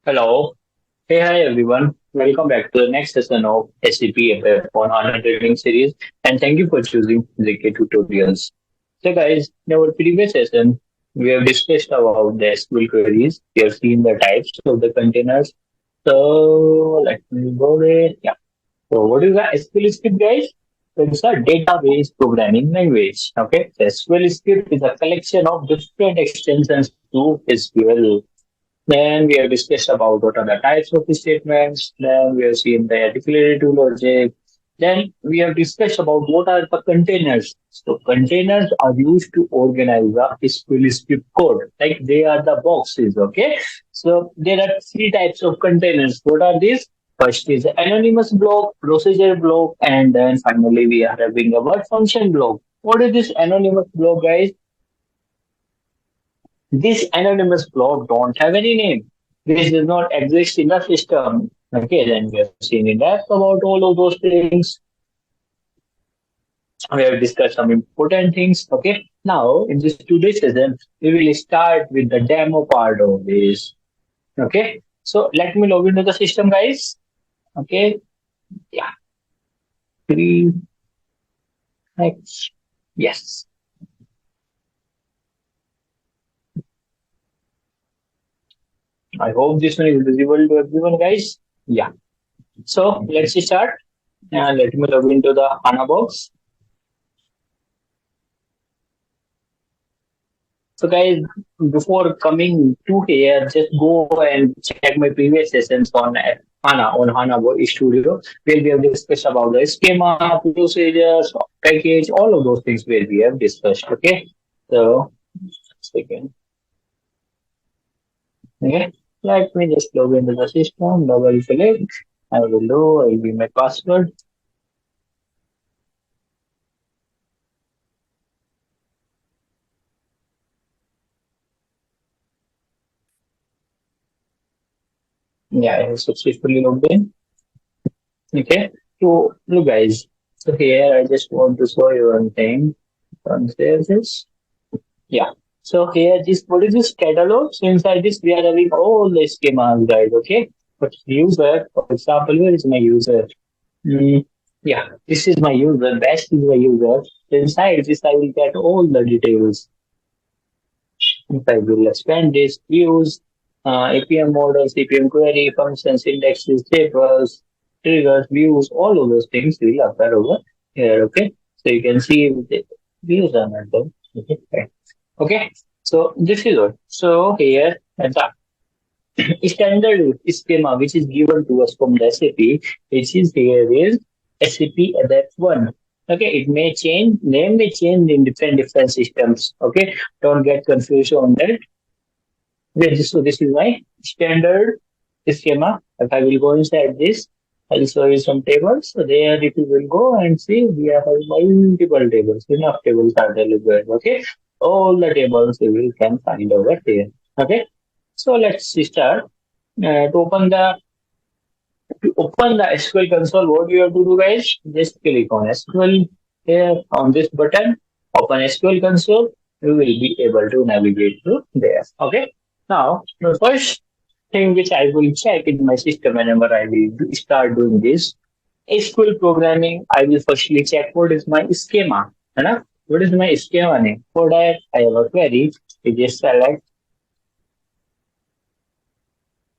Hello. Hey, hi everyone. Welcome back to the next session of SAP ABAP on HANA training series. And thank you for choosing ZK tutorials. So guys, in our previous session, we have discussed about the SQL queries. We have seen the types of the containers. So let me go there. Yeah. So what is the SQL script, guys? So it's a database programming language. Okay. The SQL script is a collection of different extensions to SQL. Then we have discussed about what are the types of the statements. Then we have seen the declarative logic. Then we have discussed about what are the containers. So containers are used to organize the SQL script code. Like they are the boxes, okay? So there are three types of containers. What are these? First is anonymous block, procedure block, and then finally we are having a word function block. What is this anonymous block, guys? This anonymous block don't have any name. This does not exist in the system. Okay, then we have seen in depth about all of those things. We have discussed some important things. Okay, now in this today's session, we will start with the demo part of this. Okay, so let me log into the system, guys. Okay, yeah, three, next, yes. I hope this one is visible to everyone, guys. Yeah. So let's start. And let me log into the HANA box. So guys, before coming to here, just go and check my previous sessions on HANA Studio, where we have discussed about the schema, procedures, package, all of those things where we have discussed. Okay, so second, okay, let me just log into the system, double click. I will be my password. Yeah, I have successfully logged in. Okay, so look guys, so here I just want to show you one thing. Save this. Yeah. So here this what is this catalog? So inside this we are having all the schemas, guys. Okay. But user, for example, where is my user? Mm, yeah, this is my user. Best is my user. So inside this I will get all the details. If I will expand this, views, APM models, APM query, functions, indexes, tables, triggers, views, all of those things will appear over here. Okay. So you can see the views are not done. Okay. Right. Okay, so this is what. So here the standard schema which is given to us from the SAP, which is here is SAP ABAP 1. Okay, it may change, name may change in different systems. Okay, don't get confused on that. So this is my standard schema. If I will go inside this, I'll show you some tables. So there if you will go and see, we have multiple tables. Enough tables are delivered. Okay. All the tables you can find over here. Okay. So let's start. To open the SQL console, what do you have to do, guys? Just click on SQL here on this button. Open SQL console. You will be able to navigate through there. Okay. Now, the first thing which I will check in my system whenever I will start doing this SQL programming, I will firstly check what is my schema. है ना? What is my schema name? For that, I have a query. You just select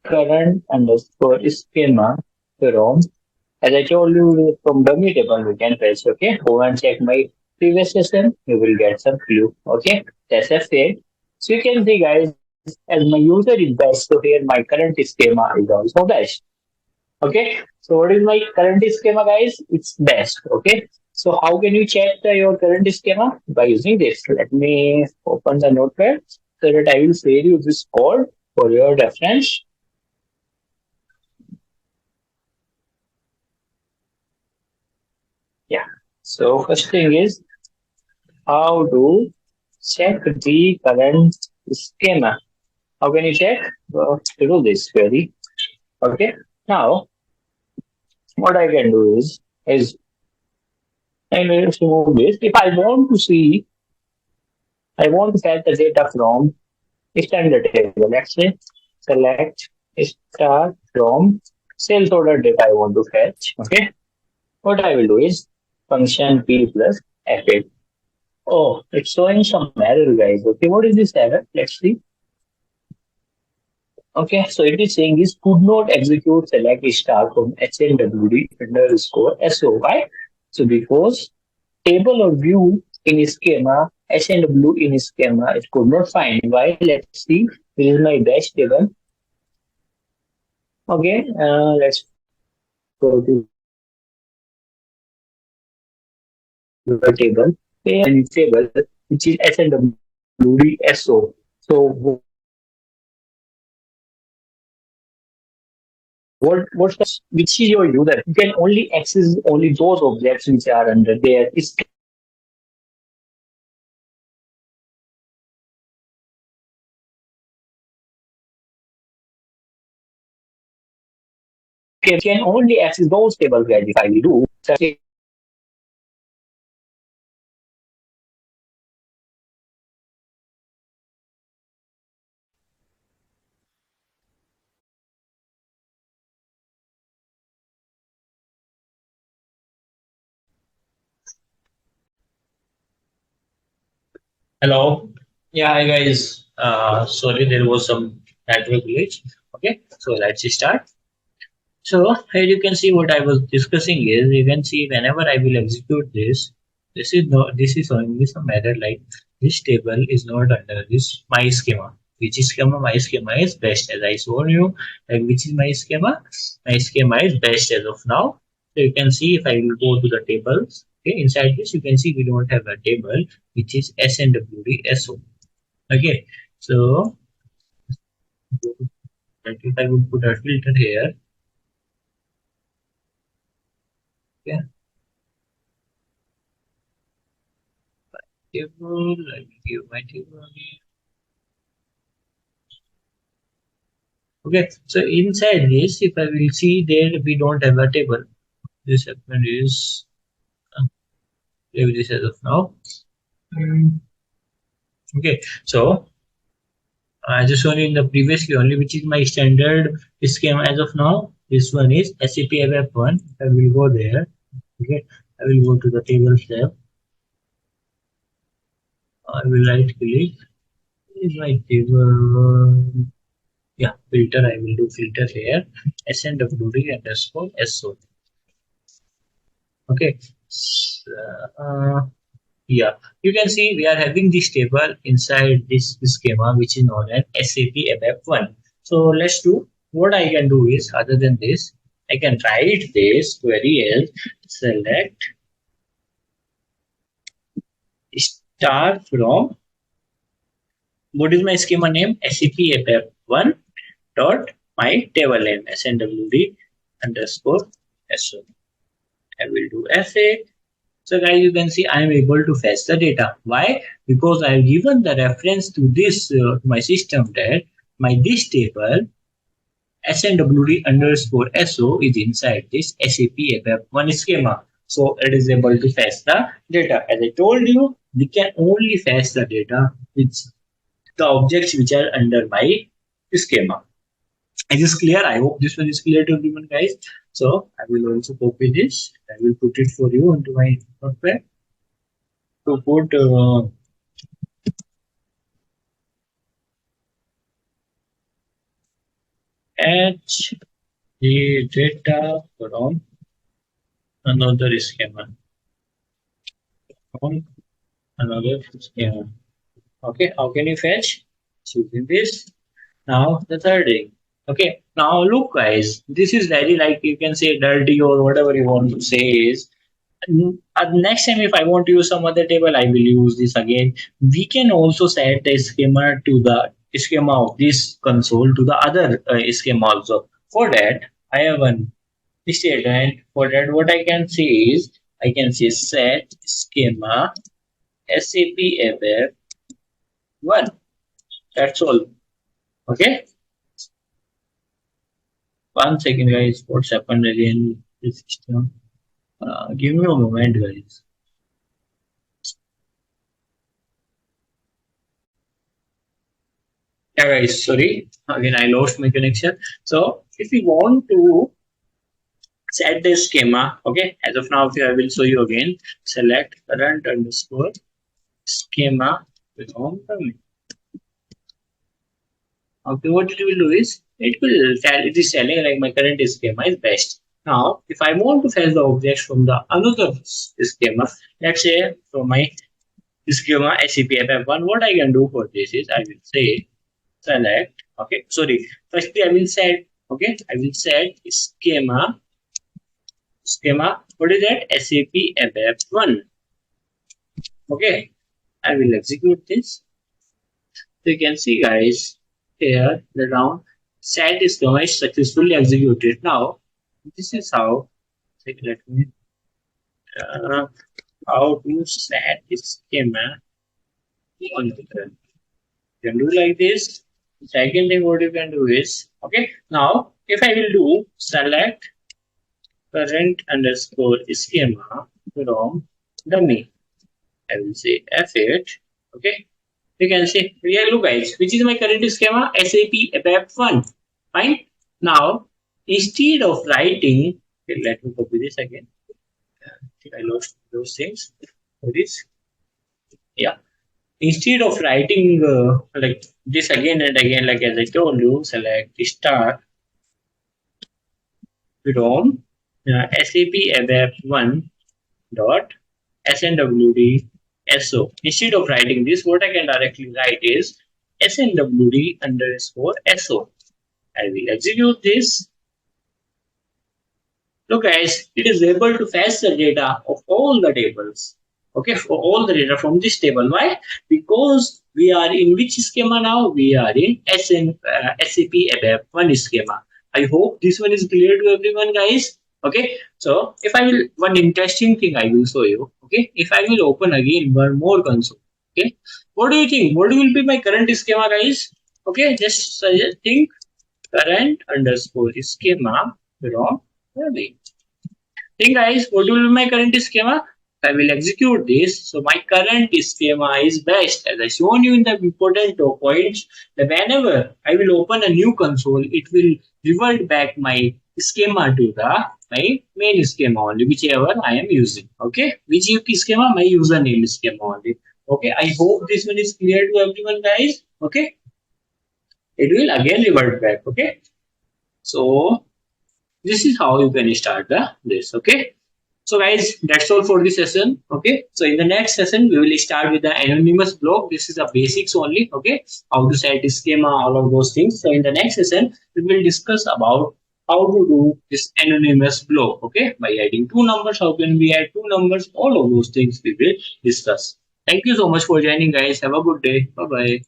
current underscore schema from, as I told you, from dummy table we can fetch. Okay, go and check my previous session. You will get some clue. Okay, that's a fact. So you can see, guys, as my user is best, so here my current schema is also best. Okay, so what is my current schema, guys? It's best. Okay, so how can you check your current schema? By using this. Let me open the notepad so that I will share you this code for your reference. Yeah. So first thing is how to check the current schema. How can you check? Well, do this query. Okay. Now what I can do is I will remove this. If I want to see, I want to get the data from standard table. Let's say select start from sales order data I want to fetch. Okay. What I will do is function p plus f8. Oh, it's showing some error, guys. Okay, what is this error? Let's see. Okay, so it is saying is could not execute select star from HNWD underscore SO. Why? So because table or view in schema, HNW in schema, it could not find. Why? Let's see. This is my dash table. Okay, let's go to the table. And table which is HNWD SO. So what which is your user? You can only access only those objects which are under there. It can only access those tables where if I will do Hello. Yeah, hi guys. Sorry, there was some network glitch. Okay, so let's start. So here you can see what I was discussing is you can see whenever I will execute this, this is showing me some error like this table is not under this my schema. Which is schema? My schema is best as I showed you. Like which is my schema? My schema is best as of now. So you can see if I will go to the tables. Okay, inside this you can see we don't have a table which is SNWD SO. Okay, so if I would put a filter here, okay, table, I will give my table again. Okay, so inside this, if I will see there, we don't have a table. This segment is leave this as of now. Mm, Okay, so I just shown you in the previously only, which is my standard scheme as of now. This one is SAP ABAP one. I will go there. Okay, I will go to the table tab. I will right click. Is my table. Yeah, filter. I will do filter here. SNWD underscore SO. Okay. Uh, yeah, you can see we are having this table inside this schema, which is known as SAP ABAP 1. So let's do what I can do is other than this, I can write this query as select star from what is my schema name SAP ABAP 1 dot my table name SNWD underscore SO. I will do FA. So guys, you can see I am able to fetch the data. Why? Because I have given the reference to this my system that my this table SNWD underscore SO is inside this SAP ABAP1 schema. So it is able to fetch the data. As I told you, we can only fetch the data with the objects which are under my schema. Is this clear? I hope this one is clear to everyone, guys. So I will also copy this. I will put it for you into my notepad to put H the data from another schema. From another schema. Okay, how can you fetch? Choosing this. Now the third thing. Okay, now look guys, this is very like you can say dirty or whatever you want to say is next time if I want to use some other table, I will use this again. We can also set a schema to the schema of this console to the other schema also. For that, I have one statement. For that, what I can say is I can say set schema SAP ABAP 1. That's all. Okay. One second, guys. What's happened again? This system. Give me a moment, guys. Yeah, guys, sorry. Again, I lost my connection. So, if we want to set the schema, okay, as of now, I will show you again. Select current underscore schema with home permit. Okay, what it will do is it is telling like my current schema is best. Now, if I want to fetch the objects from the another schema, let's say from my schema SAP ABAP one, what I can do for this is I will say select. Okay, sorry. Firstly, I will set. Okay, I will set schema. What is that? SAP ABAP one. Okay, I will execute this. So you can see, guys, here the round set schema is successfully executed. Now, this is how. Let me uh, how to set schema on the current. You can do like this. Second thing what you can do is, okay, now if I will do select current underscore schema from dummy, I will say F8, okay, you can say, yeah, look guys, which is my current schema, SAP ABAP 1, fine. Now, instead of writing, okay, let me copy this again. I think I lost those things. What is, yeah, instead of writing like this again and again, like as I told you, select star from SAP ABAP 1 dot snwd so. Instead of writing this, what I can directly write is snwd underscore so. I will execute this. Look guys, it is able to fetch the data of all the tables. Okay, for all the data from this table. Why? Because we are in which schema now? We are in SAP ABAP 1 schema. I hope this one is clear to everyone, guys. Okay, so if I will, one interesting thing I will show you. Okay, if I will open again one more console. Okay, what do you think? What will be my current schema, guys? Okay, just think current underscore schema from early. Think guys, what will be my current schema? I will execute this. So my current schema is best. As I shown you in the important points, that whenever I will open a new console, it will revert back my schema to the my main schema only, whichever I am using. Okay, which schema? My username schema only. Okay, I hope this one is clear to everyone, guys. Okay, it will again revert back. Okay, so this is how you can start this. Okay, so guys, that's all for this session. Okay, so in the next session we will start with the anonymous block. This is the basics only. Okay, how to set schema, all of those things. So in the next session we will discuss about how to do this anonymous block. Okay, by adding two numbers, how can we add two numbers, all of those things we will discuss. Thank you so much for joining, guys. Have a good day. Bye bye.